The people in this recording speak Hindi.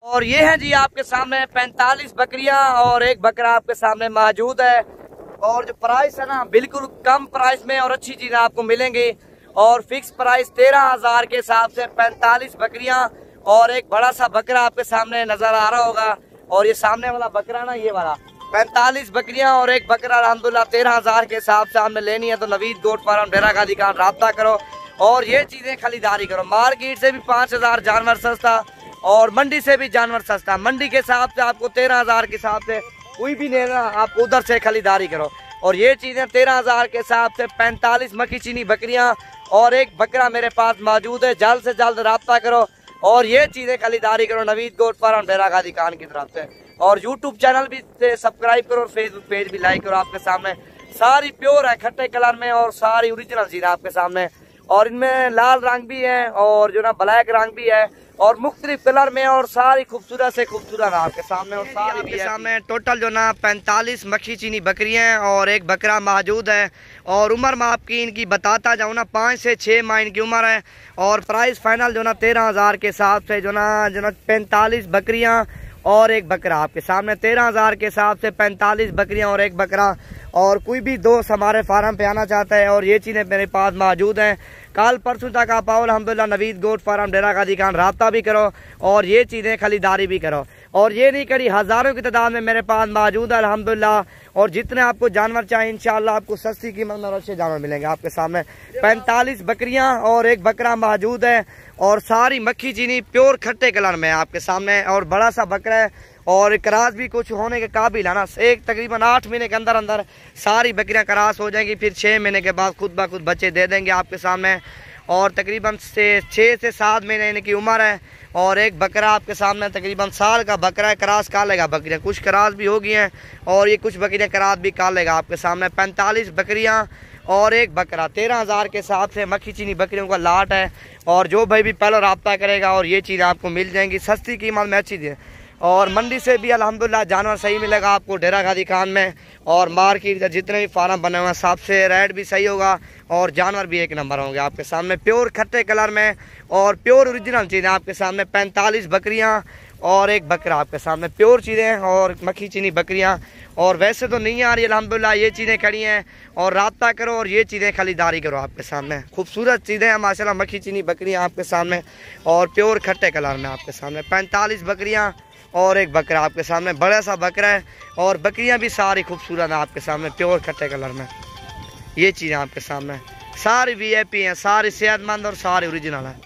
और ये है जी आपके सामने 45 बकरियां और एक बकरा आपके सामने मौजूद है। और जो प्राइस है ना बिल्कुल कम प्राइस में और अच्छी चीजें आपको मिलेंगी। और फिक्स प्राइस 13,000 के हिसाब से 45 बकरियां और एक बड़ा सा बकरा आपके सामने नजर आ रहा होगा। और ये सामने वाला बकरा ना, ये वाला 45 बकरियां और एक बकरा अल्हम्दुलिल्लाह 13,000 के हिसाब से आपने लेनी है तो नवीद गोट फार्म डेरा गाजी खान राब्ता करो और ये चीजें खरीदारी करो। मार्केट से भी 5,000 जानवर सस्ता और मंडी से भी जानवर सस्ता। मंडी के हिसाब से आपको 13,000 के हिसाब से कोई भी लेना, आप उधर से खरीदारी करो। और ये चीजें 13,000 के हिसाब से 45 मक्खी चीनी बकरियां और एक बकरा मेरे पास मौजूद है। जल्द से जल्द राब्ता करो और ये चीजें खरीदारी करो नवीद गोट फार्म डेरा गाजी खान की तरफ से। और यूट्यूब चैनल भी सब्सक्राइब करो और फेसबुक पेज भी लाइक करो। आपके सामने सारी प्योर है खट्टे कलर में और सारी ओरिजिनल चीजें आपके सामने। और इनमें लाल रंग भी है और जो ना ब्लैक रंग भी है और मुख्तलिफ कलर में और सारी खूबसूरत से खूबसूरत आपके सामने। और सारी भी सामने टोटल जो ना 45 मक्खी चीनी बकरियां और एक बकरा मौजूद है। और उम्र मैं आपकी इनकी बताता जाऊँ ना 5 से 6 माह इनकी उम्र है। और प्राइस फाइनल जो ना 13,000 के हिसाब से जो ना 45 बकरियां और एक बकरा आपके सामने। 13,000 के हिसाब से 45 बकरियां और एक बकरा। और कोई भी दोस्त हमारे फार्म पे आना चाहता है और ये चीज़ें मेरे पास मौजूद हैं। कल परसों तक आप आओ अल्हम्दुलिल्लाह नवीद गोट फार्म डेरा गाजी खान राब्ता भी करो और ये चीज़ें खरीदारी भी करो। और ये नहीं करी हज़ारों की तादाद में मेरे पास मौजूद है अल्हम्दुलिल्लाह। और जितने आपको जानवर चाहिए इंशाअल्लाह आपको सस्ती कीमत में अच्छे जानवर मिलेंगे आपके सामने। 45 बकरियां और एक बकरा मौजूद है और सारी मक्खी चीनी प्योर खट्टे कलर में आपके सामने। और बड़ा सा बकरा है और करास भी कुछ होने के काबिल है ना। एक तकरीबन 8 महीने के अंदर अंदर सारी बकरियां करास हो जाएंगी। फिर 6 महीने के बाद खुद ब खुद बच्चे दे देंगे आपके सामने। और तकरीबन 6 से 7 महीने इनकी उम्र है। और एक बकरा आपके सामने तकरीबन साल का बकरा है। करास कालेगा बकरियां, कुछ करास भी हो गई हैं और ये कुछ बकरियां करास भी कालेगा आपके सामने। 45 बकरियां और एक बकरा 13,000 के हिसाब से मक्खी चीनी बकरियों का लाट है। और जो भाई भी पहले राब्ता करेगा और ये चीज़ें आपको मिल जाएंगी सस्ती कीमत में अच्छी चीज़ें। और मंडी से भी अल्हम्दुलिल्लाह जानवर सही मिलेगा आपको डेरा गाजी खान में। और मार्केट जितने भी फार्म बने हुए हैं सबसे रेट भी सही होगा और जानवर भी एक नंबर होंगे आपके सामने प्योर खट्टे कलर में और प्योर ओरिजिनल चीज़ें आपके सामने। 45 बकरियां और एक बकरा आपके सामने प्योर चीज़ें और मक्खी चीनी बकरियां। और वैसे तो नहीं आ रही अल्हम्दुलिल्लाह ये चीज़ें खड़ी हैं और राब्ता करो और ये चीज़ें खरीदारी करो आपके सामने। खूबसूरत चीज़ें हैं माशाल्लाह मक्खी चीनी बकरियां आपके सामने और प्योर खट्टे कलर में आपके सामने। 45 बकरियां और एक बकरा आपके सामने, बड़ा सा बकरा है और बकरियां भी सारी खूबसूरत हैं आपके सामने प्योर खट्टे कलर में। ये चीज़ें आपके सामने सारी VIP हैं, सारी सेहतमंद और सारी ओरिजिनल है।